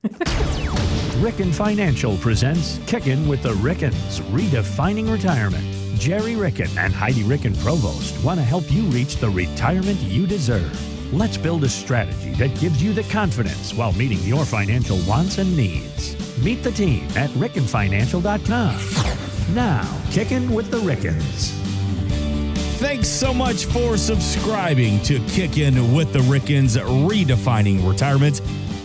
Ricken Financial presents Kickin' with the Rickens, redefining retirement. Gerry Ricken and Heidi Ricken Provost want to help you reach the retirement you deserve. Let's build a strategy that gives you the confidence while meeting your financial wants and needs. Meet the team at rickenfinancial.com. Now, Kickin' with the Rickens. Thanks so much for subscribing to Kickin' with the Rickens, redefining retirement.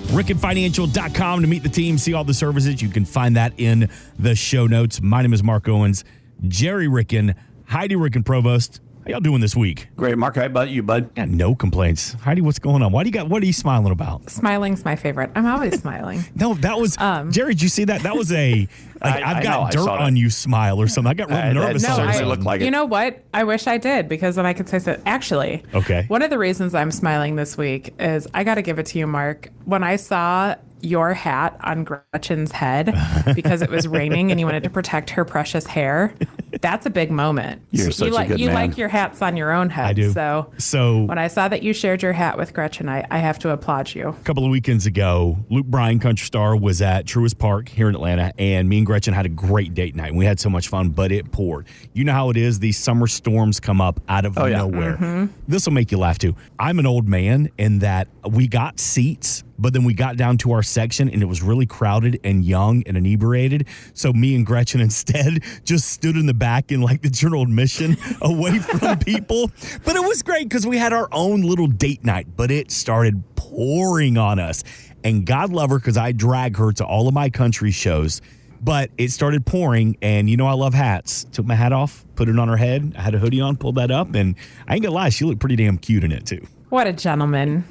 RickenFinancial.com to meet the team, see all the services. You can find that in the show notes. My name is Mark Owens, Gerry Ricken, Heidi Ricken Provost. How y'all doing this week? Great, Mark. How about you, bud? Got no complaints. Heidi, what's going on? What are you smiling about? Smiling's my favorite. I'm always smiling. No, that was Gerry. Did you see that? That was a I've got dirt on you smile or something. I got real nervous. That looked like it. You know what? I wish I did, because then I could say so. Actually, okay. One of the reasons I'm smiling this week is I got to give it to you, Mark. When I saw your hat on Gretchen's head because it was raining and you wanted to protect her precious hair, that's a big moment. You're such a good man. You like your hats on your own head. I do. So when I saw that you shared your hat with Gretchen, I have to applaud you. A couple of weekends ago, Luke Bryan, country star, was at Truist Park here in Atlanta, and me and Gretchen had a great date night. We had so much fun, but it poured. You know how it is. These summer storms come up out of nowhere. Mm-hmm. This will make you laugh, too. I'm an old man in that we got seats, but then we got down to our section and it was really crowded and young and inebriated. So me and Gretchen instead just stood in the back in like the general admission away from people. But it was great because we had our own little date night, but it started pouring on us. And God love her, because I drag her to all of my country shows. But it started pouring, and you know I love hats. Took my hat off, put it on her head. I had a hoodie on, pulled that up, and I ain't gonna lie, she looked pretty damn cute in it too. What a gentleman.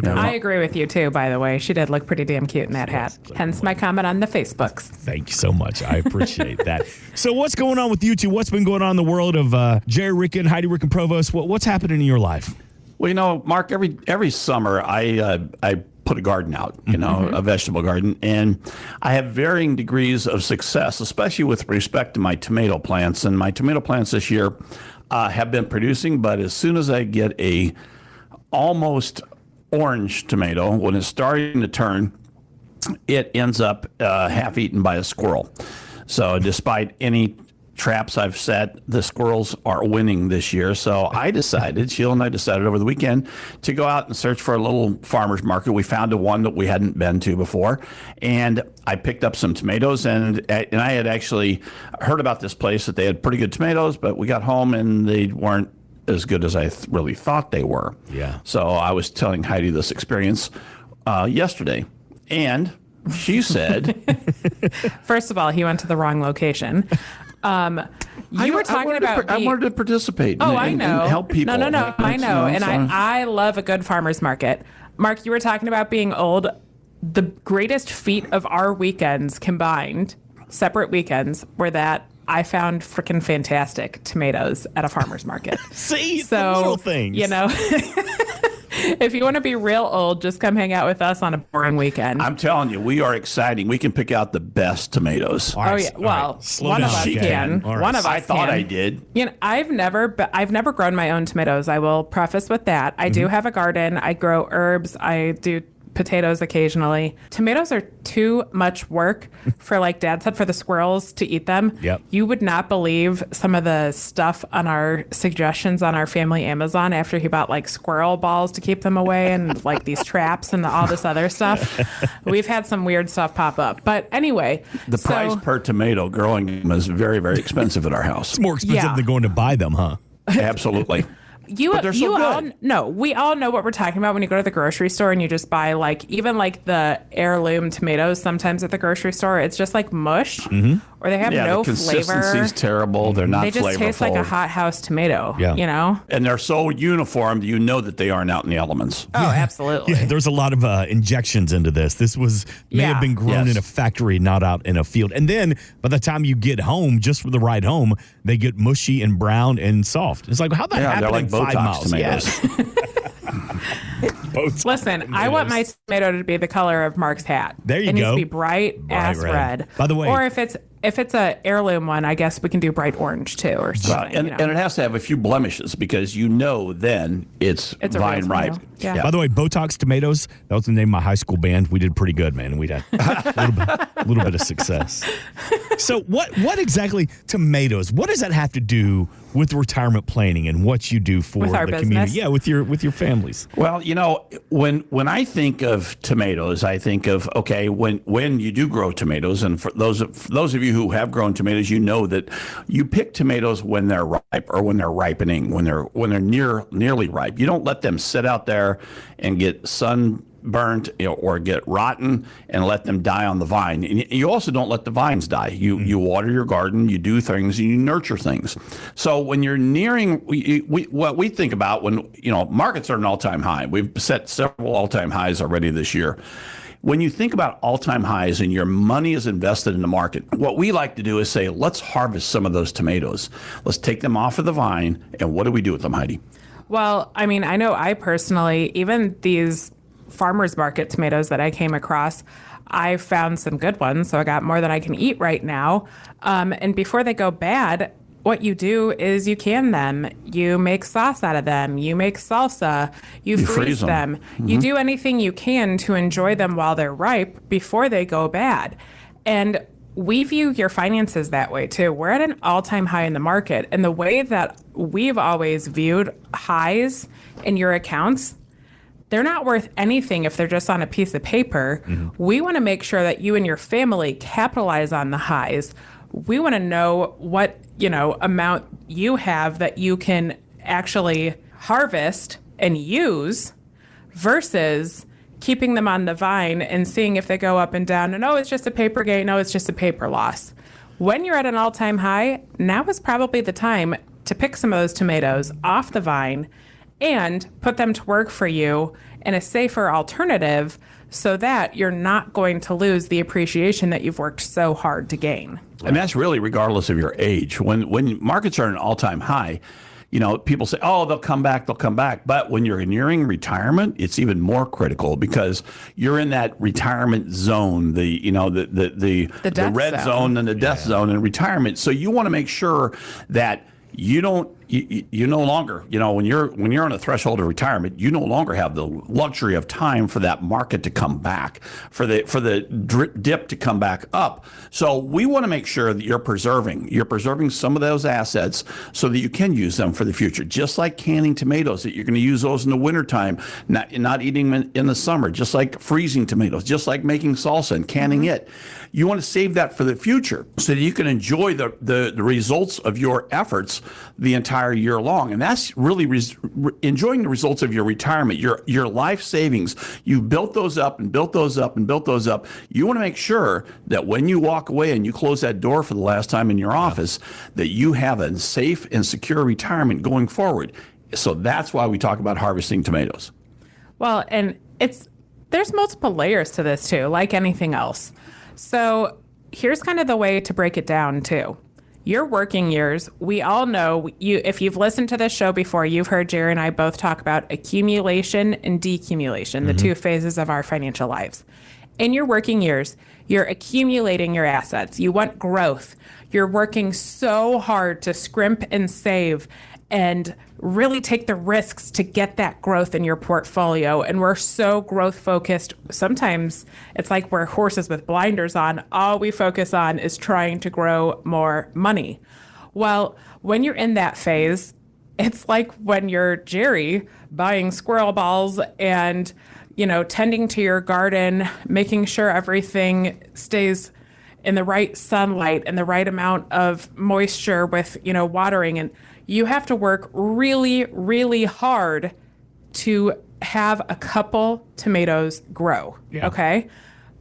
I agree with you, too, by the way. She did look pretty damn cute in that hat. Hence my comment on the Facebooks. Thank you so much. I appreciate that. So what's going on with you two? What's been going on in the world of Gerry Ricken, Heidi Ricken Provost? What's happening in your life? Well, you know, Mark, every summer I put a garden out, a vegetable garden, and I have varying degrees of success, especially with respect to my tomato plants. And my tomato plants this year have been producing, but as soon as I get a almost orange tomato, when it's starting to turn, it ends up half eaten by a squirrel. So despite any traps I've set, the squirrels are winning this year. So Sheila and I decided over the weekend to go out and search for a little farmer's market. We found one that we hadn't been to before, and I picked up some tomatoes, and I had actually heard about this place that they had pretty good tomatoes, but we got home and they weren't as good as I really thought they were. Yeah. So I was telling Heidi this experience yesterday, and she said, first of all, he went to the wrong location. I wanted to participate. I know. And help people. No. I know. And I love a good farmer's market. Mark, you were talking about being old. The greatest feat of our weekends combined, separate weekends, were that I found freaking fantastic tomatoes at a farmer's market. See, the little things. You know, if you want to be real old, just come hang out with us on a boring weekend. I'm telling you, we are exciting. We can pick out the best tomatoes. Oh yeah, well, one of us can. One of us. I thought I did. You know, I've never grown my own tomatoes. I will preface with that. I do have a garden. I grow herbs. I do potatoes occasionally. Tomatoes are too much work for, like Dad said, for the squirrels to eat them. Yep. You would not believe some of the stuff on our suggestions on our family Amazon after he bought like squirrel balls to keep them away and like these traps and all this other stuff. We've had some weird stuff pop up. But anyway. The price per tomato growing them is very, very expensive at our house. It's more expensive than going to buy them, huh? Absolutely. We all know what we're talking about when you go to the grocery store and you just buy even the heirloom tomatoes sometimes at the grocery store. It's just like mush, or they have no the flavor. consistency's terrible. They're not flavorful. They just taste like a hothouse tomato, you know? And they're so uniform that you know that they aren't out in the elements. Oh, absolutely. Yeah, there's a lot of injections into this. This may have been grown in a factory, not out in a field. And then by the time you get home, just for the ride home, they get mushy and brown and soft. It's like, how'd that happen like in 5 miles? Tomatoes. Listen, I want my tomato to be the color of Mark's hat. There you go. It needs go. to be bright ass red. By the way, or if it's if it's a heirloom one, I guess we can do bright orange too, or something. And it has to have a few blemishes because then it's a vine real ripe. tomato. Yeah. By the way, Botox tomatoes, that was the name of my high school band. We did pretty good, man. We had a little bit of success. So what exactly, tomatoes, what does that have to do with retirement planning and what you do for With our the business? community? Yeah, with your families. Well, when I think of tomatoes, I think of, okay, when you do grow tomatoes, and for those of you who have grown tomatoes, you know that you pick tomatoes when they're ripe or when they're ripening, when they're nearly ripe. You don't let them sit out there and get sunburnt or get rotten and let them die on the vine. And you also don't let the vines die. You water your garden, you do things, and you nurture things. So when you're nearing, what we think about when, markets are at an all-time high. We've set several all-time highs already this year. When you think about all-time highs and your money is invested in the market, what we like to do is say, let's harvest some of those tomatoes. Let's take them off of the vine. And what do we do with them, Heidi? Well, I mean, I know I personally, even these farmers market tomatoes that I came across, I found some good ones. So I got more than I can eat right now. And before they go bad, what you do is you can them, you make sauce out of them, you make salsa, you freeze them. Mm-hmm. You do anything you can to enjoy them while they're ripe before they go bad. And we view your finances that way too. We're at an all-time high in the market. And the way that we've always viewed highs in your accounts, they're not worth anything if they're just on a piece of paper. Mm-hmm. We want to make sure that you and your family capitalize on the highs. We want to know what, amount you have that you can actually harvest and use versus keeping them on the vine and seeing if they go up and down. And, it's just a paper gain. No, it's just a paper loss. When you're at an all-time high, now is probably the time to pick some of those tomatoes off the vine and put them to work for you in a safer alternative so that you're not going to lose the appreciation that you've worked so hard to gain. And that's really regardless of your age. When markets are at an all-time high, people say, they'll come back. But when you're nearing retirement, it's even more critical because you're in that retirement zone, the red zone and the death zone in retirement. So you want to make sure that you no longer, when you're on a threshold of retirement, you no longer have the luxury of time for that market to come back, for the dip to come back up. So we want to make sure that you're preserving some of those assets so that you can use them for the future. Just like canning tomatoes, that you're going to use those in the wintertime, not eating them in the summer, just like freezing tomatoes, just like making salsa and canning it. You want to save that for the future so that you can enjoy the results of your efforts the entire year long. And that's really enjoying the results of your retirement, your life savings. You built those up and built those up and built those up. You want to make sure that when you walk away and you close that door for the last time in your office, that you have a safe and secure retirement going forward. So that's why we talk about harvesting tomatoes. Well, and there's multiple layers to this too, like anything else. So here's kind of the way to break it down too. Your working years, we all know, if you've listened to this show before, you've heard Gerry and I both talk about accumulation and decumulation, the two phases of our financial lives. In your working years, you're accumulating your assets. You want growth. You're working so hard to scrimp and save and really take the risks to get that growth in your portfolio. And we're so growth focused. Sometimes it's like we're horses with blinders on. All we focus on is trying to grow more money. Well, when you're in that phase, it's like when you're Gerry buying squirrel balls and, tending to your garden, making sure everything stays in the right sunlight and the right amount of moisture with, watering. And you have to work really, really hard to have a couple tomatoes grow. Yeah. Okay.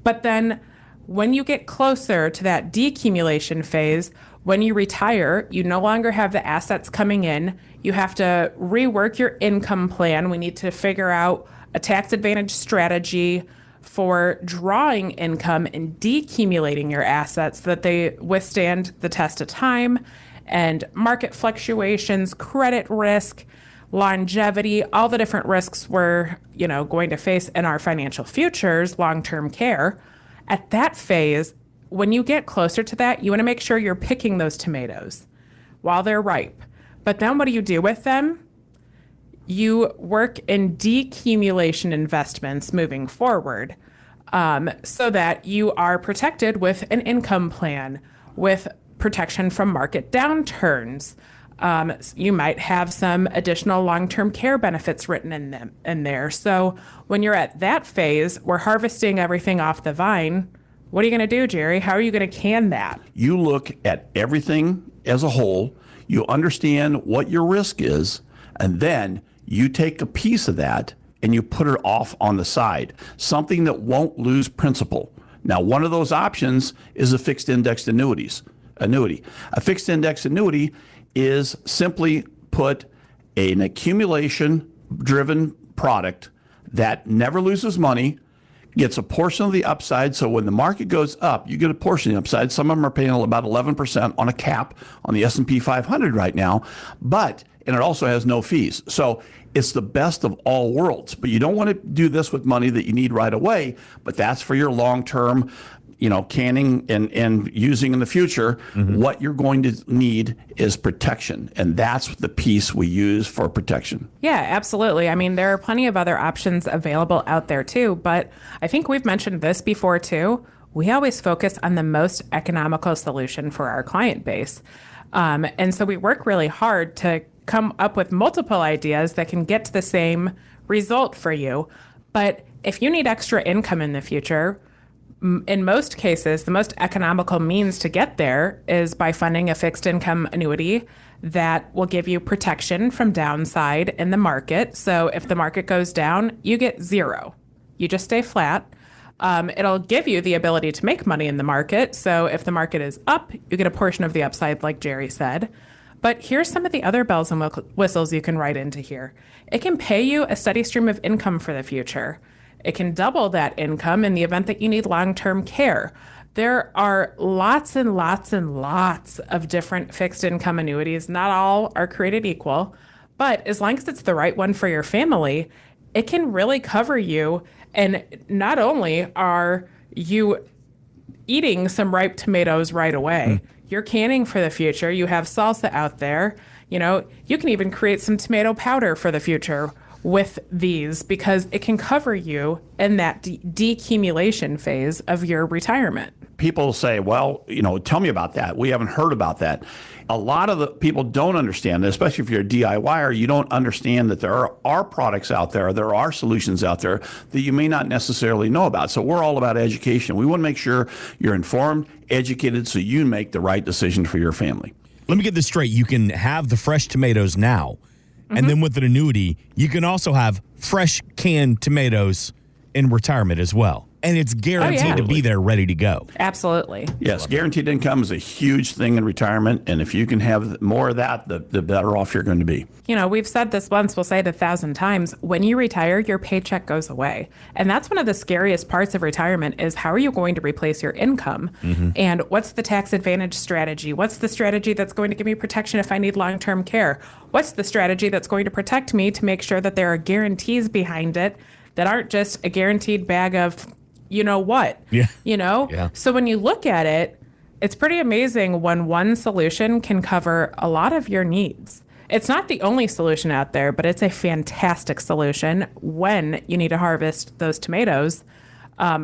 But then when you get closer to that decumulation phase, when you retire, you no longer have the assets coming in. You have to rework your income plan. We need to figure out a tax advantage strategy for drawing income and decumulating your assets so that they withstand the test of time and market fluctuations, credit risk, longevity, all the different risks we're, going to face in our financial futures, long-term care. At that phase, when you get closer to that, you want to make sure you're picking those tomatoes while they're ripe. But then what do you do with them? You work in decumulation investments moving forward, so that you are protected with an income plan, with protection from market downturns. You might have some additional long-term care benefits written in there. So when you're at that phase, we're harvesting everything off the vine. What are you going to do, Gerry? How are you going to can that? You look at everything as a whole, you understand what your risk is, and then you take a piece of that and you put it off on the side, something that won't lose principal. Now, one of those options is a fixed indexed annuity. A fixed index annuity is simply put an accumulation driven product that never loses money, gets a portion of the upside. So when the market goes up, you get a portion of the upside. Some of them are paying about 11% on a cap on the S&P 500 right now, and it also has no fees. So it's the best of all worlds. But you don't want to do this with money that you need right away, but that's for your long-term, canning and using in the future. What you're going to need is protection. And that's the piece we use for protection. Yeah, absolutely. I mean, there are plenty of other options available out there too, but I think we've mentioned this before too. We always focus on the most economical solution for our client base. And so we work really hard to come up with multiple ideas that can get to the same result for you. But if you need extra income in the future, in most cases, the most economical means to get there is by funding a fixed income annuity that will give you protection from downside in the market. So if the market goes down, you get zero. You just stay flat. It'll give you the ability to make money in the market. So if the market is up, you get a portion of the upside, like Gerry said. But here's some of the other bells and whistles you can write into here. It can pay you a steady stream of income for the future. It can double that income in the event that you need long-term care. There are lots and lots and lots of different fixed income annuities. Not all are created equal, but as long as it's the right one for your family, it can really cover you. And not only are you eating some ripe tomatoes right away, you're canning for the future. You have salsa out there. You can even create some tomato powder for the future with these because it can cover you in that decumulation phase of your retirement. People say, well, tell me about that. We haven't heard about that. A lot of the people don't understand, especially if you're a DIYer, you don't understand that there are products out there, there are solutions out there that you may not necessarily know about. So we're all about education. We want to make sure you're informed, educated, so you make the right decision for your family. Let me get this straight. You can have the fresh tomatoes now, and then with an annuity, you can also have fresh canned tomatoes in retirement as well. And it's guaranteed to be there ready to go. Absolutely. Yes, guaranteed income is a huge thing in retirement. And if you can have more of that, the better off you're going to be. We've said this once, we'll say it 1,000 times. When you retire, your paycheck goes away. And that's one of the scariest parts of retirement is how are you going to replace your income? And what's the tax advantage strategy? What's the strategy that's going to give me protection if I need long-term care? What's the strategy that's going to protect me to make sure that there are guarantees behind it that aren't just a guaranteed bag of what? Yeah. So when you look at it, it's pretty amazing when one solution can cover a lot of your needs. It's not the only solution out there, but it's a fantastic solution when you need to harvest those tomatoes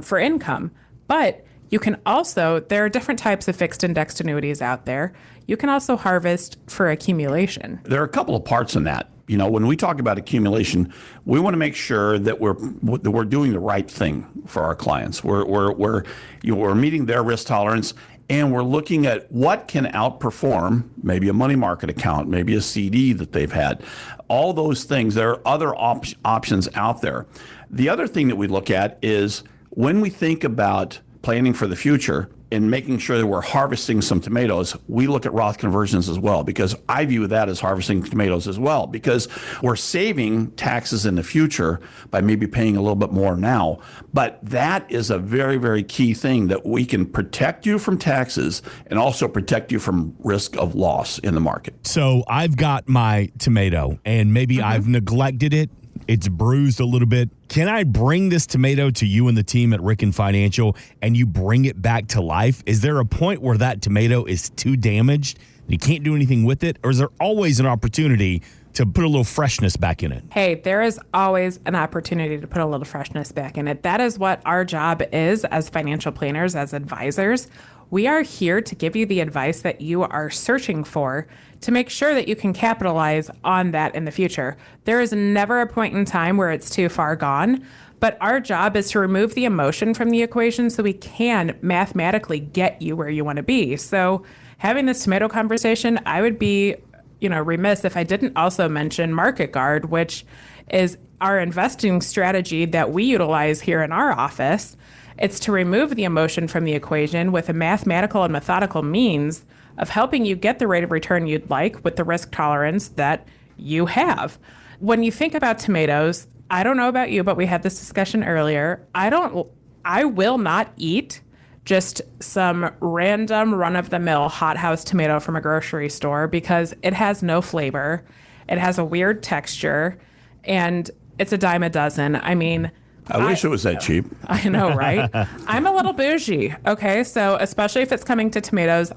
for income. But you can also, there are different types of fixed indexed annuities out there. You can also harvest for accumulation. There are a couple of parts in that. When we talk about accumulation, we want to make sure that we're doing the right thing for our clients. We're meeting their risk tolerance, and we're looking at what can outperform maybe a money market account, maybe a CD that they've had. All those things. There are other options out there. The other thing that we look at is when we think about planning for the future and making sure that we're harvesting some tomatoes, we look at Roth conversions as well, because I view that as harvesting tomatoes as well, because we're saving taxes in the future by maybe paying a little bit more now. But that is a very, very key thing, that we can protect you from taxes and also protect you from risk of loss in the market. So I've got my tomato and maybe I've neglected it it's bruised a little bit. Can I bring this tomato to you and the team at Ricken Financial and you bring it back to life? Is there a point where that tomato is too damaged and you can't do anything with it? Or is there always an opportunity to put a little freshness back in it? Hey, there is always an opportunity to put a little freshness back in it. That is what our job is as financial planners, as advisors. We are here to give you the advice that you are searching for to make sure that you can capitalize on that in the future. There is never a point in time where it's too far gone, but our job is to remove the emotion from the equation so we can mathematically get you where you want to be. So having this tomato conversation, I would be remiss if I didn't also mention MarketGuard, which is our investing strategy that we utilize here in our office. It's to remove the emotion from the equation with a mathematical and methodical means of helping you get the rate of return you'd like with the risk tolerance that you have. When you think about tomatoes, I don't know about you, but we had this discussion earlier. I will not eat just some random run-of-the-mill hothouse tomato from a grocery store because it has no flavor, it has a weird texture, and it's a dime a dozen. I mean, I wish it was that cheap. I know, right? I'm a little bougie, okay? So especially if it's coming to tomatoes,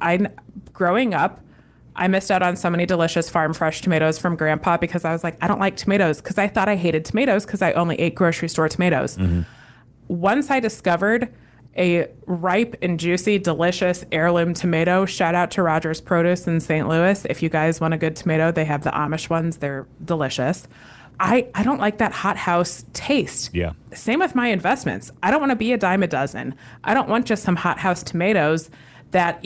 growing up, I missed out on so many delicious farm fresh tomatoes from Grandpa because I was like, I don't like tomatoes because I thought I hated tomatoes because I only ate grocery store tomatoes. Mm-hmm. Once I discovered a ripe and juicy, delicious heirloom tomato. Shout out to Rogers Produce in St. Louis. If you guys want a good tomato, they have the Amish ones. They're delicious. I don't like that hothouse taste. Yeah. Same with my investments. I don't want to be a dime a dozen. I don't want just some hothouse tomatoes that,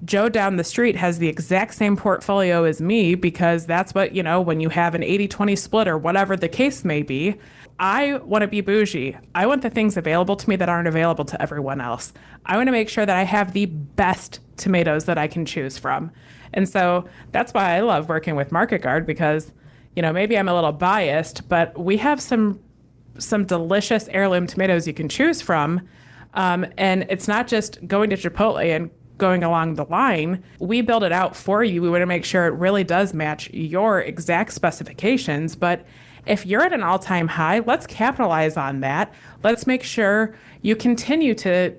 Joe down the street has the exact same portfolio as me because that's what, when you have an 80-20 split or whatever the case may be. I want to be bougie. I want the things available to me that aren't available to everyone else. I want to make sure that I have the best tomatoes that I can choose from. And so that's why I love working with MarketGuard because, maybe I'm a little biased, but we have some delicious heirloom tomatoes you can choose from. And it's not just going to Chipotle and going along the line. We build it out for you. We want to make sure it really does match your exact specifications. But if you're at an all-time high, let's capitalize on that. Let's make sure you continue to,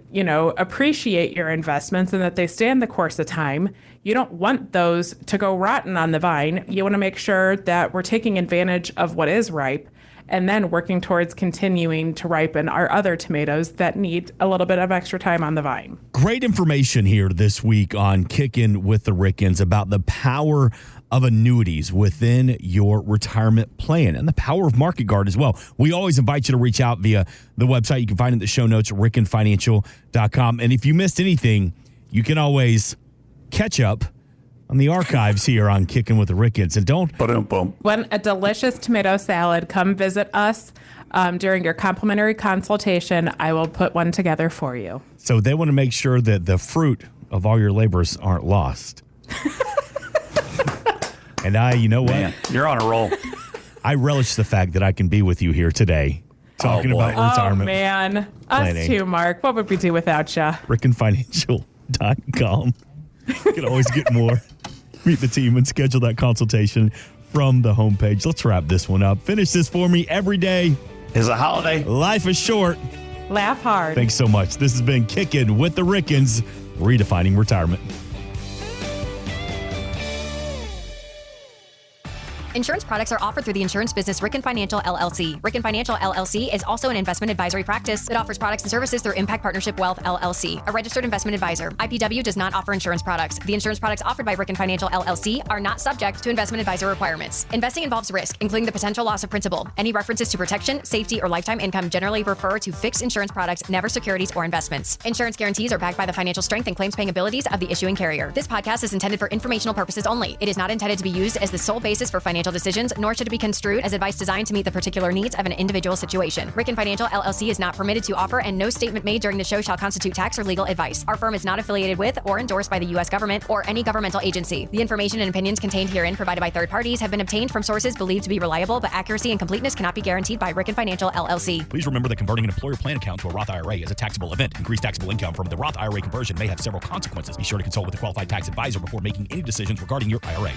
appreciate your investments and that they stand the course of time. You don't want those to go rotten on the vine. You want to make sure that we're taking advantage of what is ripe and then working towards continuing to ripen our other tomatoes that need a little bit of extra time on the vine. Great information here this week on Kicking with the Rickens about the power of annuities within your retirement plan and the power of MarketGuard as well. We always invite you to reach out via the website. You can find it in the show notes, rickenfinancial.com. And if you missed anything, you can always catch up on the archives here on Kicking with the Rickens. And don't... When a delicious tomato salad, come visit us during your complimentary consultation. I will put one together for you. So they want to make sure that the fruit of all your labors aren't lost. And you know what? Man, you're on a roll. I relish the fact that I can be with you here today talking about retirement. Oh, man. planning. Us too, Mark. What would we do without you? RickenFinancial.com. You can always get more. Meet the team and schedule that consultation from the homepage. Let's wrap this one up. Finish this for me. Every day is a holiday. Life is short. Laugh hard. Thanks so much. This has been Kicking with the Rickens, redefining retirement. Insurance products are offered through the insurance business Ricken Financial LLC. Ricken Financial LLC is also an investment advisory practice that offers products and services through Impact Partnership Wealth LLC, a registered investment advisor. IPW does not offer insurance products. The insurance products offered by Ricken Financial LLC are not subject to investment advisor requirements. Investing involves risk, including the potential loss of principal. Any references to protection, safety, or lifetime income generally refer to fixed insurance products, never securities or investments. Insurance guarantees are backed by the financial strength and claims paying abilities of the issuing carrier. This podcast is intended for informational purposes only. It is not intended to be used as the sole basis for financial decisions, nor should it be construed as advice designed to meet the particular needs of an individual situation. Ricken Financial LLC is not permitted to offer, and no statement made during the show shall constitute tax or legal advice. Our firm is not affiliated with or endorsed by the U.S. government or any governmental agency. The information and opinions contained herein provided by third parties have been obtained from sources believed to be reliable, but accuracy and completeness cannot be guaranteed by Ricken Financial LLC. Please remember that converting an employer plan account to a Roth IRA is a taxable event. Increased taxable income from the Roth IRA conversion may have several consequences. Be sure to consult with a qualified tax advisor before making any decisions regarding your IRA.